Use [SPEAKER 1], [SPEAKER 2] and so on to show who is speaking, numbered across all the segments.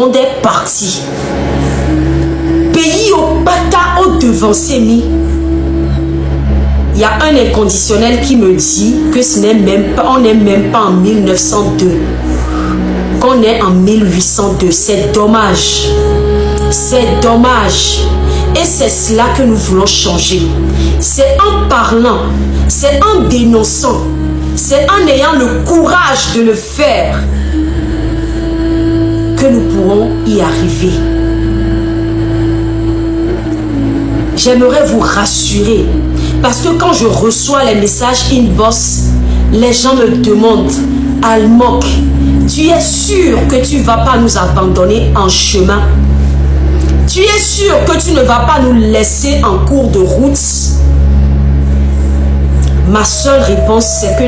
[SPEAKER 1] monde est parti. Pays au bata au devancé mi. Il y a un inconditionnel qui me dit que ce n'est même pas, on n'est même pas en 1902, qu'on est en 1802. C'est dommage. C'est dommage. Et c'est cela que nous voulons changer. C'est en parlant, c'est en dénonçant, c'est en ayant le courage de le faire que nous pourrons y arriver. J'aimerais vous rassurer, parce que quand je reçois les messages inbox, les gens me demandent, Almok, tu es sûr que tu ne vas pas nous abandonner en chemin? Tu es sûr que tu ne vas pas nous laisser en cours de route? Ma seule réponse, c'est que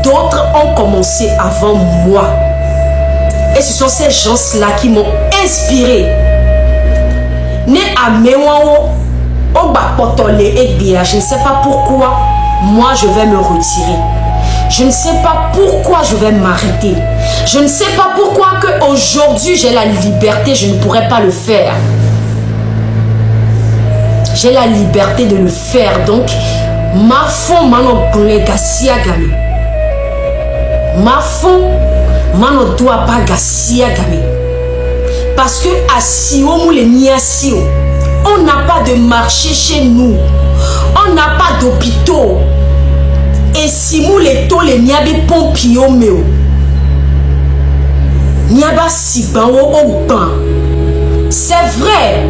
[SPEAKER 1] d'autres ont commencé avant moi. Et ce sont ces gens-là qui m'ont inspiré. Je ne sais pas pourquoi moi je vais me retirer. Je ne sais pas pourquoi je vais m'arrêter. Je ne sais pas pourquoi qu'aujourd'hui j'ai la liberté, je ne pourrais pas le faire. J'ai la liberté de le faire. Donc, ma fond, mano gassia game. Ma fond, mano doit pas gassia game. Parce que à Sio, on n'a pas de marché chez nous. On n'a pas d'hôpitaux. Et si nous les taux, les niabe pompio meo. Niaba si ban au ban. C'est vrai.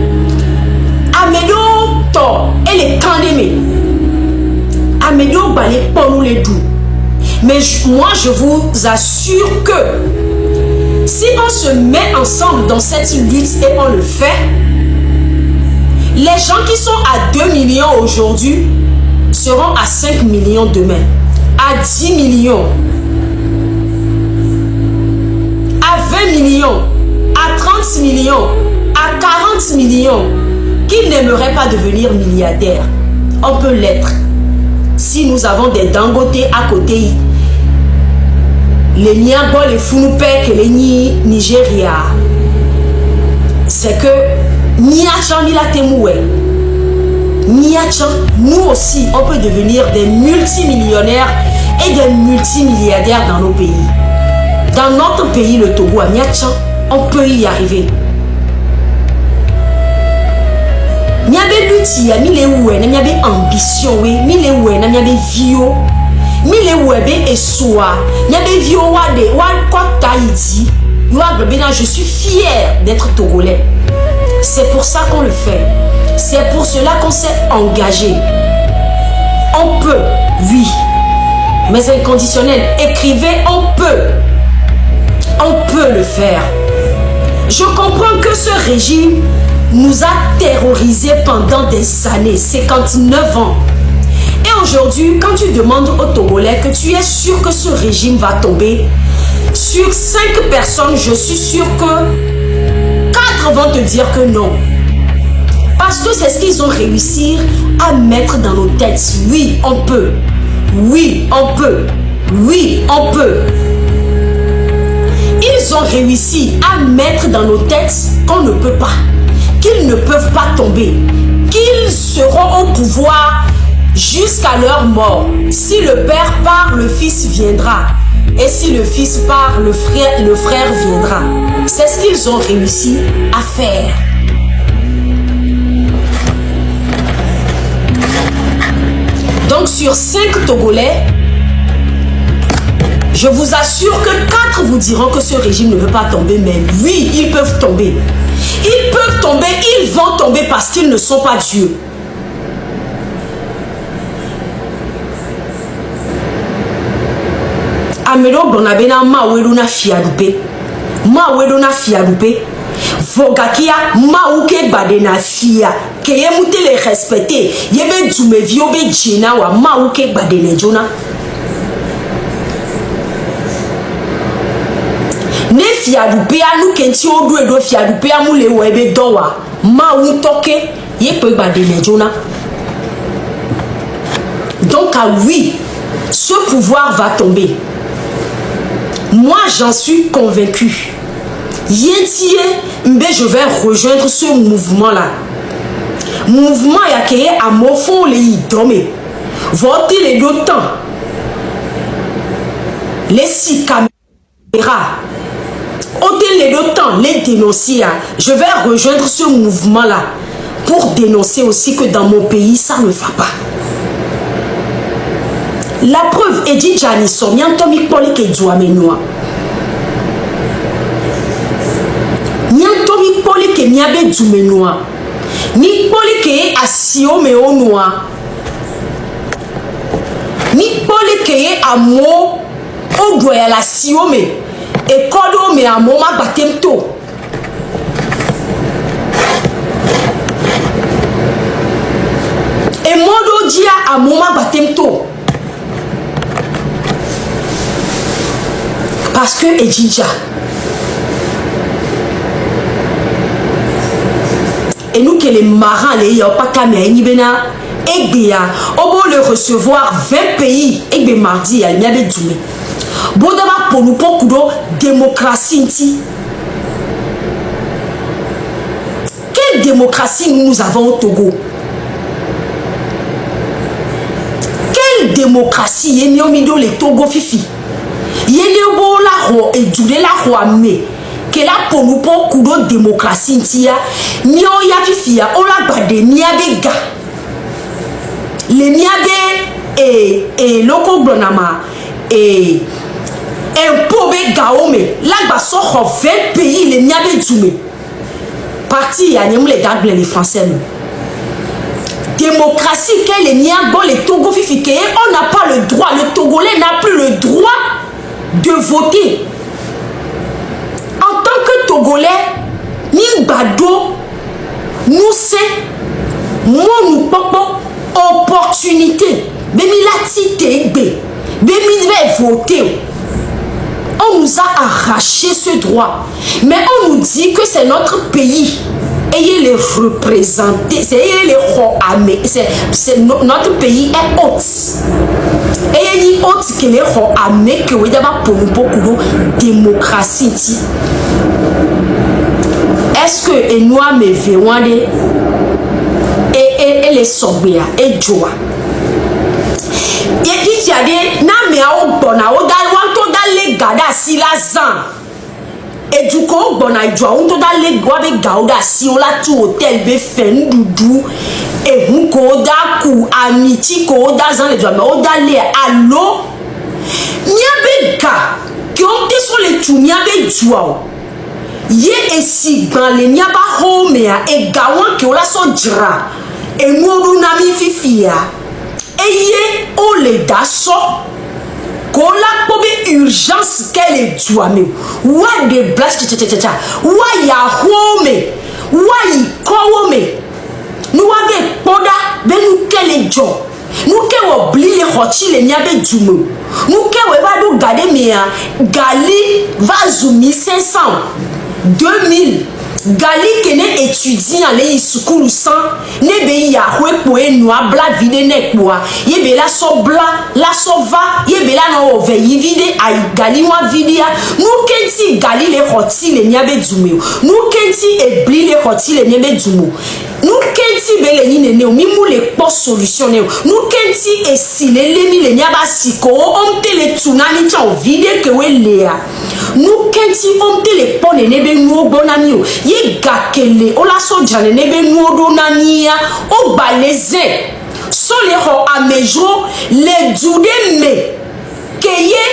[SPEAKER 1] Amédo to et les candémés. Amédo balé pour nous les doux. Mais moi je vous assure que si on se met ensemble dans cette lutte et on le fait, les gens qui sont à 2 millions aujourd'hui seront à 5 millions demain, à 10 millions, à 20 millions, à 30 millions, à 40 millions. Qui n'aimerait pas devenir milliardaire? On peut l'être. Si nous avons des Dangote à côté, les Niabo, les Funupek, les Nigeria, c'est que Niachan Milatemoué, Niachan, nous aussi, on peut devenir des multimillionnaires et des multimilliardaires dans nos pays. Dans notre pays, le Togo, à Niachan, on peut y arriver. Miabe lutti ya mile oué na miabe ambition we mile oué na miabe vio mile oué be essoa miabe vio wa de wa quoi taïdi je suis fier d'être togolais. C'est pour ça qu'on le fait. C'est pour cela qu'on s'est engagé. On peut, oui, mais inconditionnel. Écrivez, on peut le faire. Je comprends que ce régime nous a terrorisés pendant des années, 59 ans. Et aujourd'hui, quand tu demandes aux Togolais que tu es sûr que ce régime va tomber, sur 5 personnes, je suis sûr que 4 vont te dire que non. Parce que c'est ce qu'ils ont réussi à mettre dans nos têtes. Oui, on peut. Oui, on peut. Oui, on peut. Ils ont réussi à mettre dans nos têtes qu'on ne peut pas. Qu'ils ne peuvent pas tomber, qu'ils seront au pouvoir jusqu'à leur mort. Si le père part, le fils viendra. Et si le fils part, le frère viendra. C'est ce qu'ils ont réussi à faire. Donc sur 5 Togolais, je vous assure que 4 vous diront que ce régime ne veut pas tomber. Mais oui, ils peuvent tomber. Ils peuvent tomber, ils vont tomber parce qu'ils ne sont pas Dieu. Amelo bonabena maweluna fiadupe. Maweluna fiadupe. Vogakia mauke badena fia. Keye mute les respecter. Yebe djume viobe djena wa mauke badene jona. Ne fiadupe anu kenti odu edo fiadupe amule webe dowa ma untoke yepe badene jona. Donc ah oui, ce pouvoir va tomber. Moi j'en suis convaincu. Yentie, je vais rejoindre ce mouvement-là. Mouvement y a créé à mon fond les idomés. Votez les deux temps. Les 6 caméras. Ôtez les deux temps, les dénoncer. Je vais rejoindre ce mouvement-là pour dénoncer aussi que dans mon pays, ça ne va pas. La preuve, Edith Janisson, Nyantomi Polike Douamenoa. Nyantomi Polike Niabe Doumenoa. Ni Polike Asio Meonoa. Ni Polike Amo Odoya la Siome. Et Kodo me Amoma Batemto. Et Modo Dia Amoma Batemto. Parce que Edinja. Et nous que les marins, les Yopakame, Nibena, Egbea, on va le recevoir 20 pays, Egbe mardi, il y a des doumés. Bon d'abord pour nous, pour Kudo, démocratie. Quelle démocratie nous avons au Togo? Quelle démocratie est mieux les Togo Fifi? Yélébo la ro et djoulé la roi me que la pour nous pour Kudo démocratie tia nyo ya fifia ola bade niabe ga le niabe et loko blonama et impobe gaome la ba so 20 pays les niabe djoumé parti ya nyem les gars les français démocratie que les niabo les Togo fifi que on n'a pas le droit, le Togolais n'a plus le droit de voter. En tant que Togolais, ni bado, nous c'est, moi nous popo, opportunité. Bémi la tite, bémi va voter. On nous a arraché ce droit. Mais on nous dit que c'est notre pays. Ayez les représenter, c'est les roamés. C'est notre pays est haute. Et il y a autre que les roamés que vous avez pour nous beaucoup de démocratie. Est-ce que et nous me verrons et les sobia et joie. Et il y a des namia au bona au dalwanto dalle gada si la zan. Et du coup, bon, on a les guabe gauda si on l'a tout hôtel be fen doudou et on koda ku amiti koda zan les doigts mais on a les allo niabe ga qui ont été sur les tout niabe joao ye et si dans les niaba home et gawan qui on la so dra et modu nami fifia et ye on les dasso Kola pobe urgence qu'elle est douame. Wa de blast tcha. Wa ya home. Wa yi kowome. Nous avons poda ben nous quel job. Nous que oublier hoti le nyabe djumo. Nous que we va do garder mea gali va zoumi 500 2000 Gali kene étudiant les school sans ne be ya hwe poe noa bla vide ne kwa ye be la so bla la so va ye be la no ove yi vide ay gali wa vidia nous kenti gali le hoti le nyabe djume nous kenti e bli le hoti le nyabe djumo nous kenti be le nyine ne mi mu le po solution ne nous kenti e si le mi le nyaba siko on te le tsunami cha vide que we lea nous kenti on te le po ne be nu bonami o ye gakele o la so jane ne be nu do nania o baleze so le ho amejo le jude me keye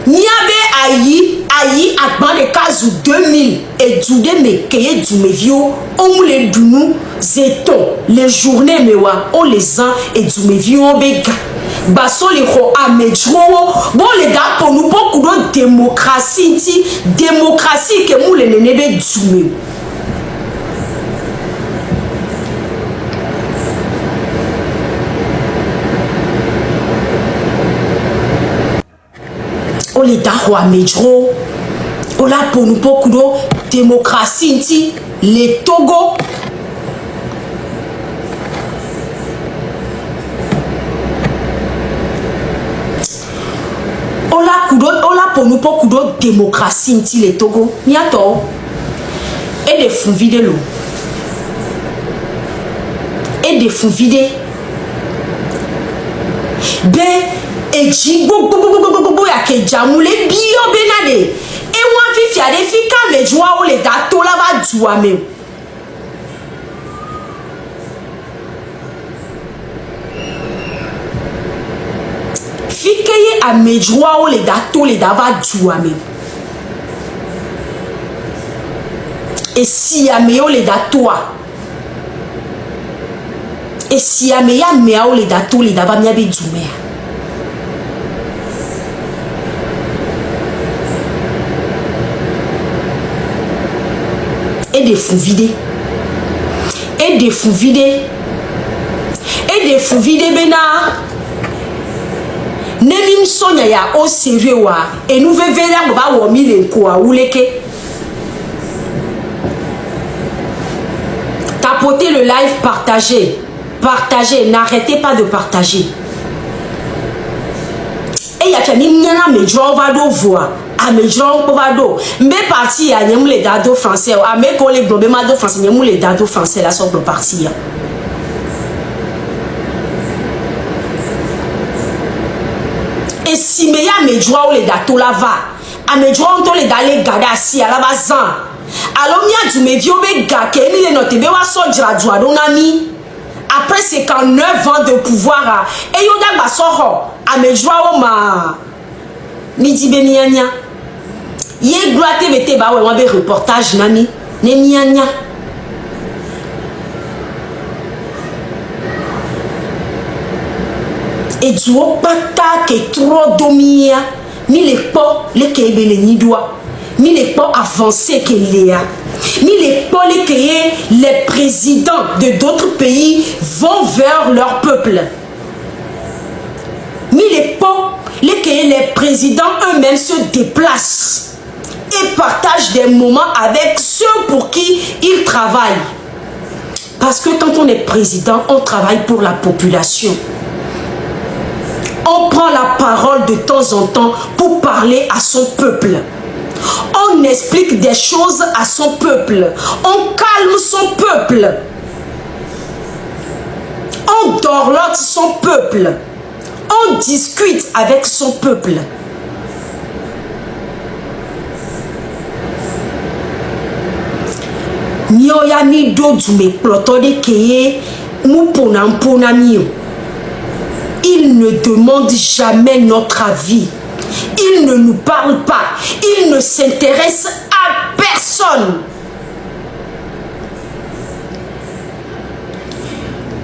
[SPEAKER 1] niabe ayi agban de kazu 2000 et jude me keye dumevio on le dunu zeton les journées mewa on les ans et dumevio bega baso le ho amejo bon les gars pour nous beaucoup de démocratie que nous les nebe dume on les gars amejo on là pour nous beaucoup de démocratie les Togo pour nous pour de démocratie les Togo ni à tort et des fonds vider l'eau et des fonds vider ben et jibo ya ke jamule bio benade et moi fi fiade fi ka me joa o le dato la ba joa me fi keye a me joa o le dato le dava joa me et si a me o le dato et si a me ya me o le dato le dava mi abi joa et des fous vidés et des fous vidés et des fous vidés bena nelim sonya ya au sérieux wa et nous verrons ba wo mi le ko a wuleke tapotez le live, partagez, n'arrêtez pas de partager et ya fami nyana me jo va do voix a me jo ko va do mbe parti ya nyem le dado français a me ko le globe ma do français nyem le dado français la so parti ya et si me ya me jo le dato la va a me jo on le d'aller garder assis à la bazan alors mia du me vio be ga ke mi le note be wa so jra joa do nami après 59 ans de pouvoir et yo da ba so ho a me joa o ma midi be mianya ye gloate bete ba we wan be reportage nami ne mianya et du pata ke trop domia mi le po le ke be le nidwa mi le po avancé que léa mi le po le ke les présidents de d'autres pays vont vers leur peuple mi le po le ke les présidents eux-mêmes se déplacent et partagent des moments avec ceux pour qui ils travaillent parce que quand on est président on travaille pour la population. On prend la parole de temps en temps pour parler à son peuple. On explique des choses à son peuple. On calme son peuple. On dorlote son peuple. On discute avec son peuple. Nyoya ni do du me plotode keye mu pona mio. Il ne demande jamais notre avis. Il ne nous parle pas. Il ne s'intéresse à personne.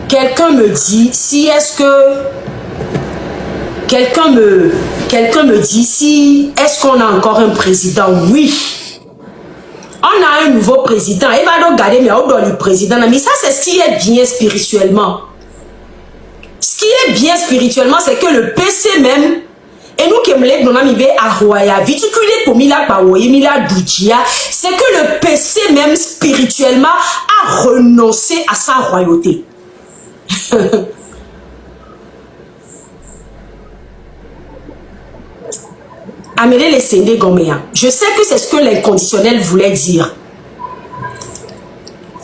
[SPEAKER 1] Quelqu'un me dit, si est-ce que... Quelqu'un me dit, si est-ce qu'on a encore un président? Oui. On a un nouveau président. Il va donc garder, mais on doit le président. Mais ça, c'est ce qui est bien spirituellement. Ce qui est bien spirituellement, c'est que le PC même, et nous qui nous c'est que le PC même spirituellement a renoncé à sa royauté. Amélie les Sendé Goméa. Je sais que c'est ce que l'inconditionnel voulait dire.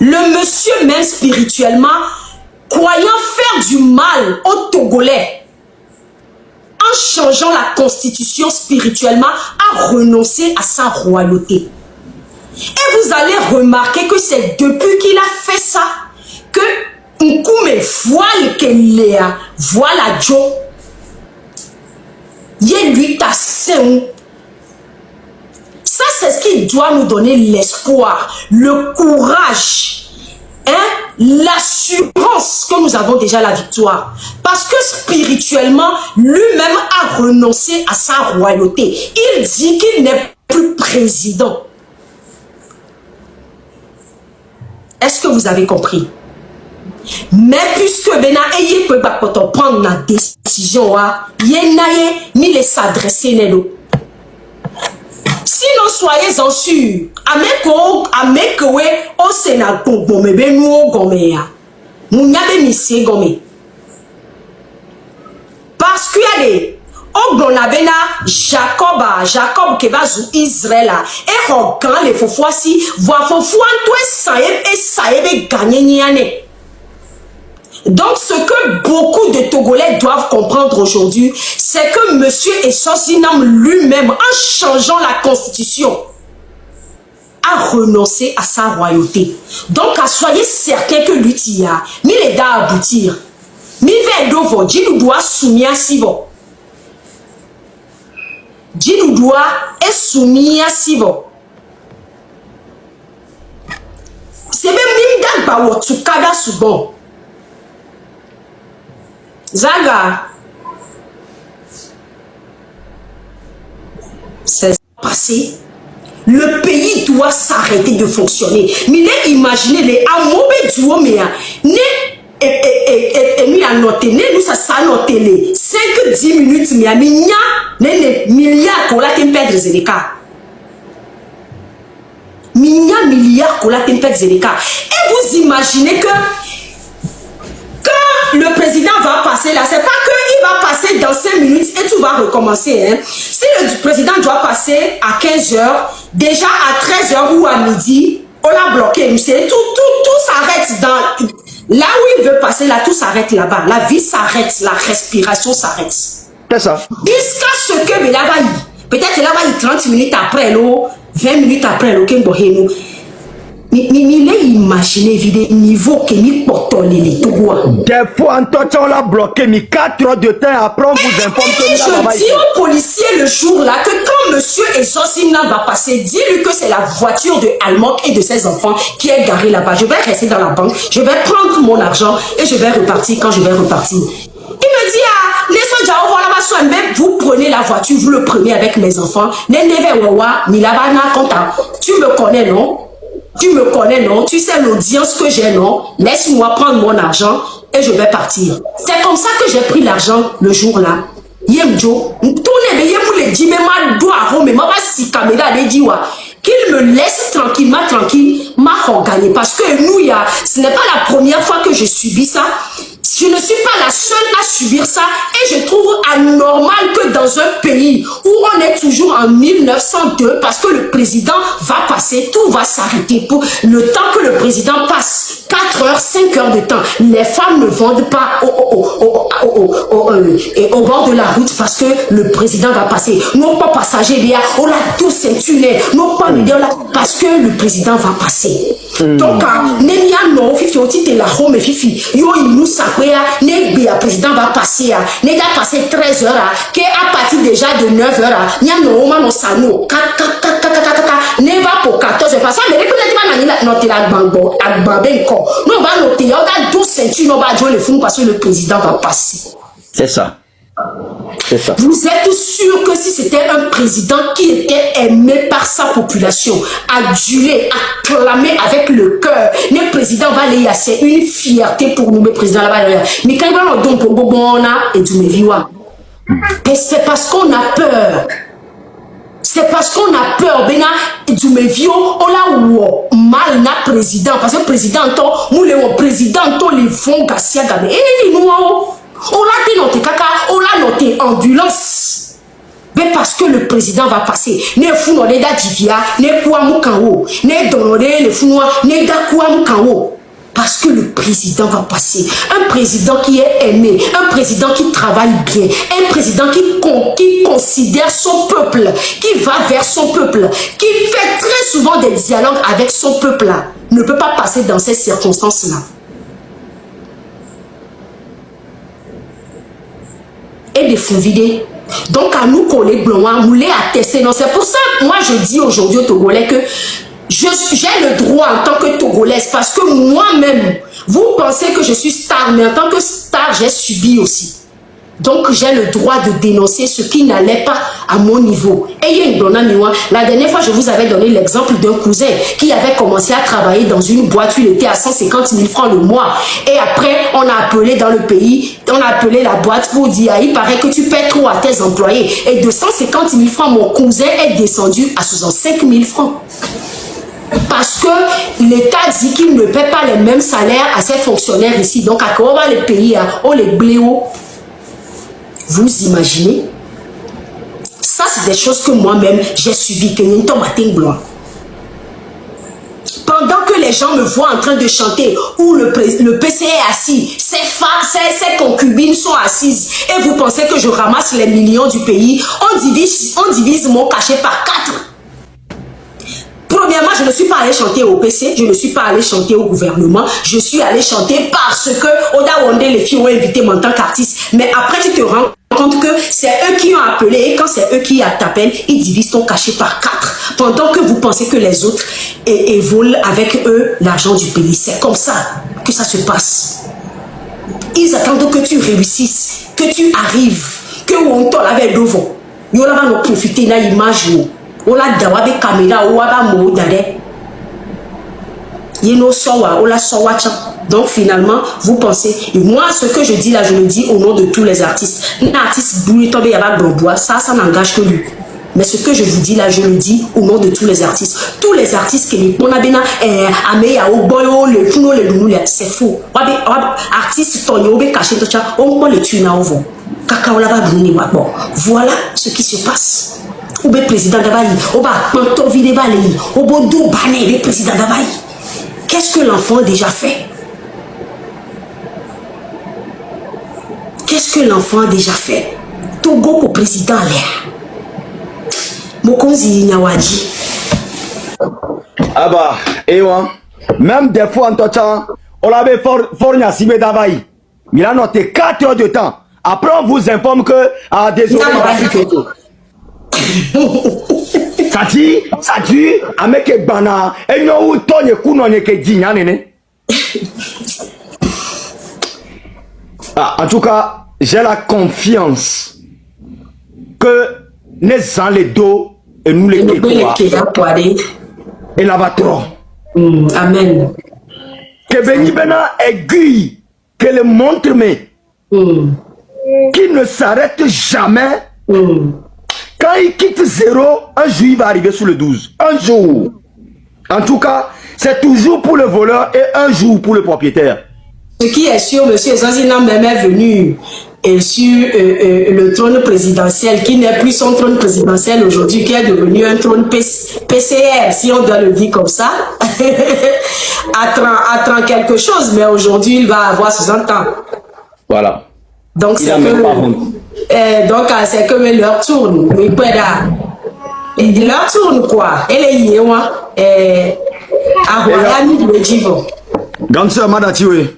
[SPEAKER 1] Le monsieur même spirituellement, croyant faire du mal aux Togolais, en changeant la constitution spirituellement, a renoncé à sa royauté. Et vous allez remarquer que c'est depuis qu'il a fait ça que Nkoume voile que Léa, voilà Joe. Yé lui ta saint. Ça, c'est ce qui doit nous donner l'espoir, le courage, hein, l'assurance que nous avons déjà la victoire. Parce que spirituellement, lui-même a renoncé à sa royauté. Il dit qu'il n'est plus président. Est-ce que vous avez compris? Mais puisque Bena Eye peut pas prendre la décision, Yenaye mi les s'adresser Nelo. Sinon soyez-en sûrs, Amekowe au Sénat pour Gome Benou Gomea. Mounyabe Missie Gome. Parce qu'il y a des Oblonabena, Jacob qui va sous Israël, et regarde les faux fois si, voit faux fois, toi, ça y gagner. Donc, ce que beaucoup de Togolais doivent comprendre aujourd'hui, c'est que M. Essosinam lui-même, en changeant la constitution, a renoncé à sa royauté. Donc, soyez certain que l'utia, mais les da aboutir. Mi vedovo, Djinou doit soumis à Sivo. Djinou doit est soumis à Sivo. C'est même Nimda Bawotukada Soubon. Zaga, c'est passé. Le pays doit s'arrêter de fonctionner. Mais imaginez les amoureux du homme, nous a noté, nous ça noté les 5-10 minutes, mais les milliards qu'on a perdre Zéléka. Milliards qu'on a perdre Zéléka. Et vous imaginez que le président va passer là, c'est pas qu'il va passer dans 5 minutes et tout va recommencer. Hein. Si le président doit passer à 15 h, déjà à 13 h ou à midi, on l'a bloqué. Tout s'arrête dans... Là où il veut passer, là, tout s'arrête là-bas. La vie s'arrête, la respiration s'arrête. C'est ça. Jusqu'à ce que là va peut-être là va 30 minutes après, 20 minutes après, mais imaginez le niveau que nous portons les Togois.
[SPEAKER 2] Des fois, on l'a bloqué, mais 4 heures de temps après, on vous informe que
[SPEAKER 1] je dis aux policiers le jour-là que quand monsieur Essosinam va passer, dis-lui que c'est la voiture de Almok et de ses enfants qui est garée là-bas. Je vais rester dans la banque, je vais prendre mon argent et je vais repartir quand je vais repartir. Il me dit, laissez Jao, voilà ma soeur, même vous prenez la voiture, vous le prenez avec mes enfants. Tu me connais, non? Tu me connais, non? Tu sais l'audience que j'ai, non? Laisse-moi prendre mon argent et je vais partir. C'est comme ça que j'ai pris l'argent le jour-là. Yemjo, qu'il me laisse tranquillement, m'a gagné. Parce que nous, ce n'est pas la première fois que je subis ça. Je ne suis pas la seule à subir ça et je trouve anormal que dans un pays où on est toujours en 1902 parce que le président va passer, tout va s'arrêter pour le temps que le président passe, 4 heures, 5 heures de temps. Les femmes ne vendent pas au bord de la route parce que le président va passer. Non pas passager, on l'a tous ceinturé, non pas parce que le président va passer. Donc, le président va passer, il va passer 13 heures, qui à partir déjà de 9 heures, il y a normalement sano, ne va pour 14 heures, parce que mais peut-être noter la bango, à babé encore. Nous on va noter, on a 12 ceintures, on va jouer le fou parce que le président va passer.
[SPEAKER 2] C'est ça. C'est ça.
[SPEAKER 1] Vous êtes sûr que si c'était un président qui était aimé par sa population, adulé, acclamé avec le cœur, le président va aller, c'est une fierté pour nous, le président là-bas. Mais quand on donne pour Bobona et du Méviwa, et c'est parce qu'on a peur. C'est parce qu'on a peur, Bena, du Mévio, on a mal na président, parce que président, le président, les fonds Gassia Gabé, et nous, on l'a noté caca, on l'a noté ambulance. Mais parce que le président va passer. Ne fou no da divia, ne kwa mukanwo, ne donore le fou ne da kwa mukanwo. Parce que le président va passer. Un président qui est aimé, un président qui travaille bien, un président qui considère son peuple, qui va vers son peuple, qui fait très souvent des dialogues avec son peuple, ne peut pas passer dans ces circonstances-là. Et des fous vidés. Donc à nous qu'on les blancs, nous les attester. Non, c'est pour ça que moi je dis aujourd'hui aux Togolais que j'ai le droit en tant que Togolaise parce que moi-même, vous pensez que je suis star, mais en tant que star, j'ai subi aussi. Donc j'ai le droit de dénoncer ce qui n'allait pas à mon niveau. Et la dernière fois, je vous avais donné l'exemple d'un cousin qui avait commencé à travailler dans une boîte où il était à 150 000 francs le mois. Et après, on a appelé dans le pays, on a appelé la boîte pour dire, il paraît que tu paies trop à tes employés. Et de 150 000 francs, mon cousin est descendu à 65 000 francs. Parce que l'État dit qu'il ne paie pas les mêmes salaires à ses fonctionnaires ici. Donc, à quoi va les pays, on les bléaux. Vous imaginez? Ça, c'est des choses que moi-même, j'ai subies. Que nous tombe à gloire. Pendant que les gens me voient en train de chanter, où le PC est assis, ses femmes, ses concubines sont assises, et vous pensez que je ramasse les millions du pays, on divise mon cachet par 4. Premièrement, je ne suis pas allé chanter au PC, je ne suis pas allé chanter au gouvernement, je suis allé chanter parce que Oda Wande, les filles ont invité moi en tant qu'artiste. Mais après, tu te rends compte que c'est eux qui ont appelé, et quand c'est eux qui t'appellent, ils divisent ton cachet par 4. Pendant que vous pensez que les autres volent avec eux l'argent du pays. C'est comme ça que ça se passe. Ils attendent que tu réussisses, que tu arrives, que on t'en avait devant. Ils vont profiter de l'image. Donc finalement, vous pensez, et moi ce que je dis là, je le dis au nom de tous les artistes. Un artiste ça n'engage que lui. Mais ce que je vous dis là, je le dis au nom de tous les artistes. Tous les artistes qui c'est faux. Artiste, voilà ce qui se passe. Ou bien président d'Abaï, ou bien président d'Abaï. Qu'est-ce que l'enfant a déjà fait? Qu'est-ce que l'enfant a déjà fait? Togo pour président l'air. Mokonzi Nyawadji.
[SPEAKER 2] Ah bah, et moi, même des fois en tout temps, on l'avait fort Nassibé d'Abaï. Il a noté 4 heures de temps. Après, on vous informe que, désolé, ça dit, avec Bana, et nous, on tourne en tout cas, j'ai la confiance que nous sommes les dos et nous les et l'avatron.
[SPEAKER 1] Amen.
[SPEAKER 2] Que Béni Bena aiguille, que le montre mais qui ne s'arrête jamais. Quand il quitte 0, un jour il va arriver sur le 12. Un jour. En tout cas, c'est toujours pour le voleur et un jour pour le propriétaire.
[SPEAKER 1] Ce qui est sûr, M. Zanzina même est venu sur le trône présidentiel, qui n'est plus son trône présidentiel aujourd'hui, qui est devenu un trône PCR, si on doit le dire comme ça, à 30 quelque chose, mais aujourd'hui il va avoir 60 ans.
[SPEAKER 2] Voilà.
[SPEAKER 1] Donc c'est que leur tourne. Leur tourne quoi? Et les Yéwa, à Royani de Djivo.
[SPEAKER 2] Ganseur Madatiwe.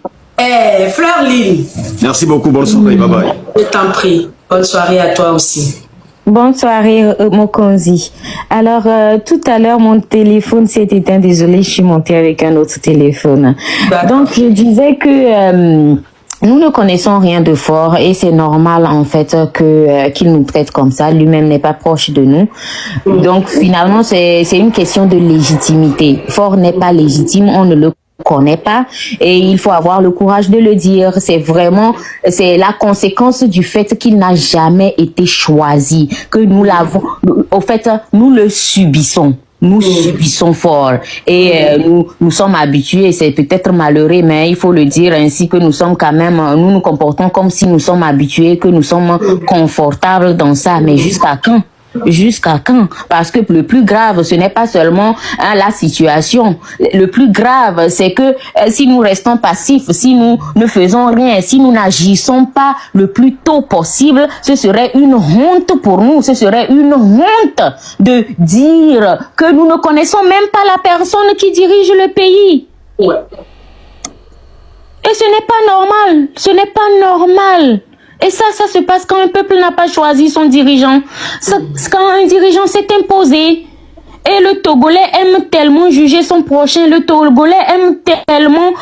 [SPEAKER 1] Fleur Lynn.
[SPEAKER 2] Merci beaucoup, bonne soirée, bye bye.
[SPEAKER 1] Je t'en prie, bonne soirée à toi aussi.
[SPEAKER 3] Bonne soirée, Mokonzi. Alors, tout à l'heure, mon téléphone s'est éteint. Désolée, je suis montée avec un autre téléphone. Donc, je disais que nous ne connaissons rien de Fort et c'est normal, en fait, qu'il nous traite comme ça. Lui-même n'est pas proche de nous. Donc, finalement, c'est une question de légitimité. Fort n'est pas légitime, on ne le connaît pas et il faut avoir le courage de le dire. C'est la conséquence du fait qu'il n'a jamais été choisi, que nous l'avons, au fait, nous le subissons. Nous subissons Fort et nous sommes habitués, c'est peut-être malheureux, mais il faut le dire ainsi que nous sommes quand même, nous nous comportons comme si nous sommes habitués, que nous sommes confortables dans ça, mais jusqu'à quand? Jusqu'à quand? Parce que le plus grave, ce n'est pas seulement la situation. Le plus grave, c'est que si nous restons passifs, si nous ne faisons rien, si nous n'agissons pas le plus tôt possible, ce serait une honte pour nous. Ce serait une honte de dire que nous ne connaissons même pas la personne qui dirige le pays. Ouais. Et ce n'est pas normal. Ce n'est pas normal. Et ça se passe quand un peuple n'a pas choisi son dirigeant. Quand un dirigeant s'est imposé. Et le Togolais aime tellement juger son prochain. Le Togolais aime tellement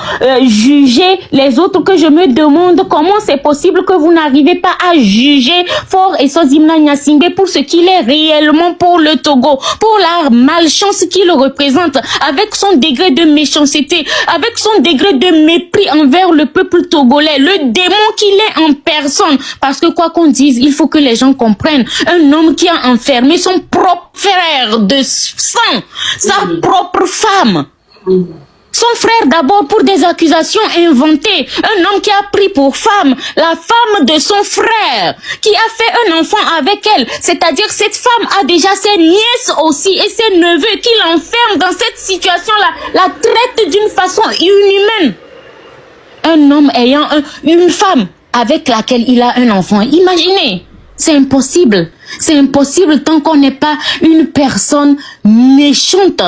[SPEAKER 3] juger les autres que je me demande comment c'est possible que vous n'arrivez pas à juger Fort et Sozimna Nyasingbe pour ce qu'il est réellement pour le Togo, pour la malchance qu'il représente, avec son degré de méchanceté, avec son degré de mépris envers le peuple togolais, le démon qu'il est en personne. Parce que quoi qu'on dise, il faut que les gens comprennent. Un homme qui a enfermé son propre frère de sang, sa propre femme. Son frère d'abord pour des accusations inventées. Un homme qui a pris pour femme la femme de son frère, qui a fait un enfant avec elle. C'est-à-dire cette femme a déjà ses nièces aussi et ses neveux qui l'enferment dans cette situation-là, la traite d'une façon inhumaine. Un homme ayant une femme avec laquelle il a un enfant. Imaginez, c'est impossible. C'est impossible tant qu'on n'est pas une personne méchante.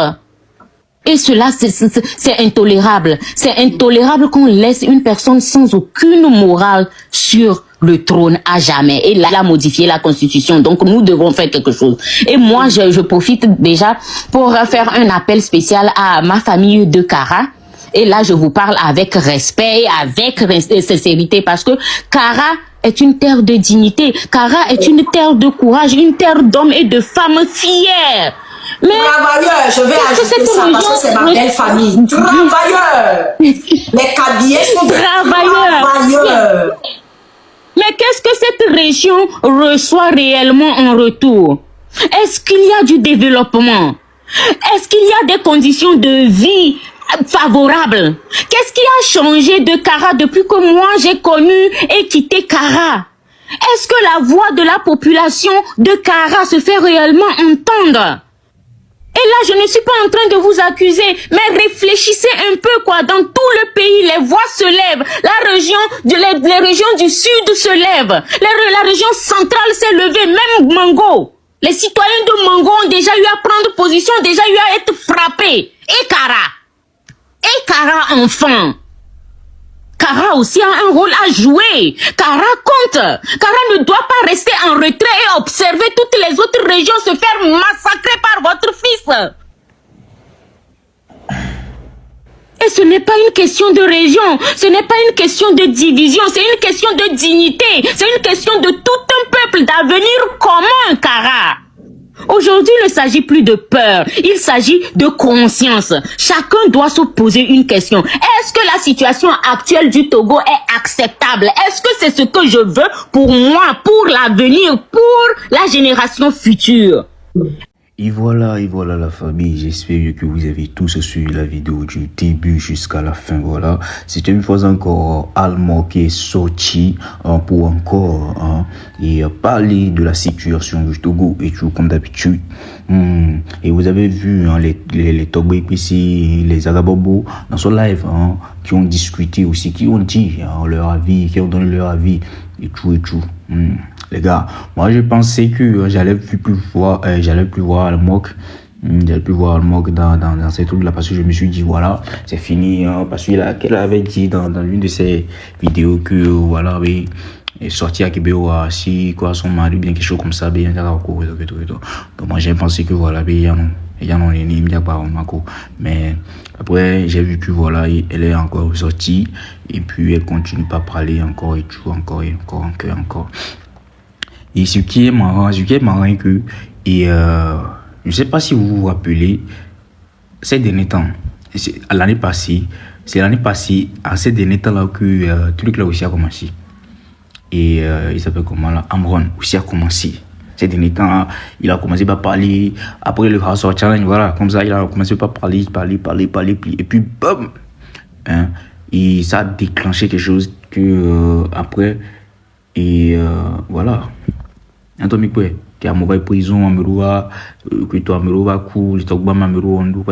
[SPEAKER 3] Et cela, c'est intolérable. C'est intolérable qu'on laisse une personne sans aucune morale sur le trône à jamais. Et là, il a modifié la Constitution. Donc, nous devons faire quelque chose. Et moi, je profite déjà pour faire un appel spécial à ma famille de Kara. Et là, je vous parle avec respect, avec sincérité, parce que Kara est une terre de dignité. Kara est une terre de courage, une terre d'hommes et de femmes fiers. Mais
[SPEAKER 1] travailleurs, je vais ajouter ça parce que c'est ma belle famille. Travailleurs. Les Kabylés sont des travailleurs.
[SPEAKER 3] Mais qu'est-ce que cette région reçoit réellement en retour? Est-ce qu'il y a du développement? Est-ce qu'il y a des conditions de vie favorables? Qu'est-ce qui a changé de Kara depuis que moi j'ai connu et quitté Kara? Est-ce que la voix de la population de Kara se fait réellement entendre? Et là, je ne suis pas en train de vous accuser, mais réfléchissez un peu, quoi. Dans tout le pays, les voix se lèvent. Les régions du sud se lèvent. La région centrale s'est levée, même Mango. Les citoyens de Mango ont déjà eu à prendre position, déjà eu à être frappés. Et Kara enfant. Kara aussi a un rôle à jouer. Kara compte. Kara ne doit pas rester en retrait et observer toutes les autres régions se faire massacrer par votre fils. Et ce n'est pas une question de région, ce n'est pas une question de division, c'est une question de dignité, c'est une question de tout un peuple, d'avenir commun, Kara. Aujourd'hui, il ne s'agit plus de peur, il s'agit de conscience. Chacun doit se poser une question. Est-ce que la situation actuelle du Togo est acceptable? Est-ce que c'est ce que je veux pour moi, pour l'avenir, pour la génération future?
[SPEAKER 4] Et voilà la famille, j'espère que vous avez tous suivi la vidéo du début jusqu'à la fin, voilà. C'était une fois encore Almo qui est sorti pour encore et parler de la situation du Togo et tout comme d'habitude. Et vous avez vu les Togolais ici, les Agabobo dans son live qui ont discuté aussi, qui ont dit leur avis, qui ont donné leur avis et tout. Les gars, moi je pensais que j'allais plus voir Almok. J'allais plus voir Almok dans ces trucs là parce que je me suis dit voilà, c'est fini parce qu'elle avait dit dans l'une de ses vidéos que voilà, mais est sorti à Québec si quoi son mari bien quelque chose comme ça bien donc moi j'ai pensé que voilà bien non mais après j'ai vu que voilà elle est encore sortie et puis elle continue pas à parler encore et tout encore. Et ce qui est marrant que je sais pas si vous vous rappelez ces derniers temps, c'est l'année passée à ces derniers temps là que truc là aussi a commencé. Et il s'appelle comment là, Amron aussi a commencé. Ces derniers temps, il a commencé par parler. Après le House of Challenge, voilà, comme ça, il a commencé par parler. Et puis, bam! Et ça a déclenché quelque chose que après. Et voilà. Antomique, qui a mauvaise prison, Ameroua, que toi, Ameroua, cool, les Togba, Ameroua, nous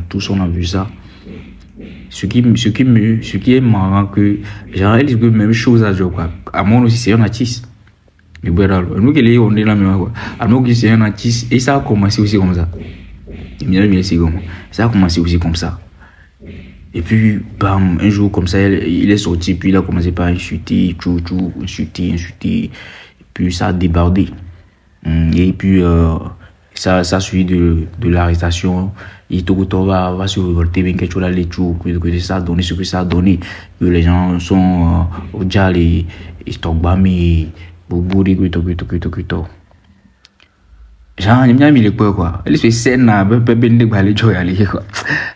[SPEAKER 4] tous on a vu ça. Ce qui est marrant que j'ai réalisé la même chose à Joe, à moi aussi c'est un artiste. Mais bon, nous qui on est là même à nous qui c'est un artiste et ça a commencé aussi comme ça. Ça a commencé aussi comme ça. Et puis bam, un jour comme ça il est sorti puis il a commencé par insulter, insulter. Et puis ça a débordé. Et puis ça suit de l'arrestation. Et Togo va se révolter bien quelque chose là, les tout que ça a donné ce que ça a donné, que les gens sont au Djal et Stockbami Boubou de Kuto. Genre il m'a mis le quoi. Elle fait scène là, ben aller jouer quoi.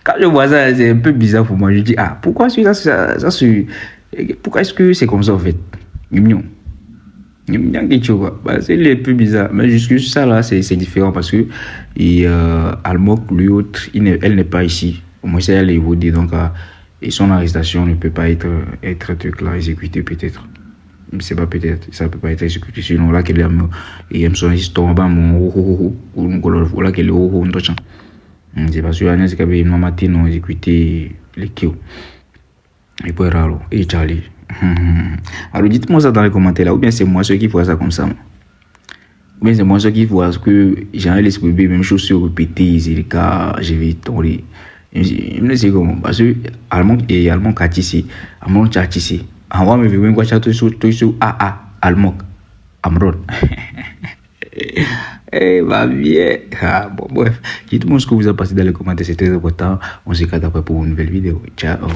[SPEAKER 4] Quand je vois ça, c'est un peu bizarre pour moi. Je dis pourquoi pourquoi est-ce que c'est comme ça en fait? Mignon. C'est le plus bizarre, mais jusque ça là c'est différent parce que Almok lui autre elle n'est pas ici Moi, c'est les vous dire, donc, et son arrestation ne peut pas être truc là, exécuté peut-être. C'est pas peut-être, ça peut pas être exécuté. Sinon, là, qu'il y a, il me sonne, il tombe, ou là, qu'il y a, c'est parce que l'année, c'est qu'il y a une matin, exécuté les kills. Et puis, raro, et Charlie. Alors, dites-moi ça dans les commentaires là, ou bien c'est moi ceux qui voient ça comme ça. Ou bien c'est moi ceux qui voient que j'ai l'esprit, même chose sur répéter, c'est le cas, je vais tomber. Je me dis comment, parce que allemand et allemand ici, allemand chat ici. Avant me venir quoi chat tout sur allemand amron. Eh va bien. Bon bref, dites-moi ce que vous avez passé dans les commentaires, c'est très important. On se capte après pour une nouvelle vidéo. Ciao.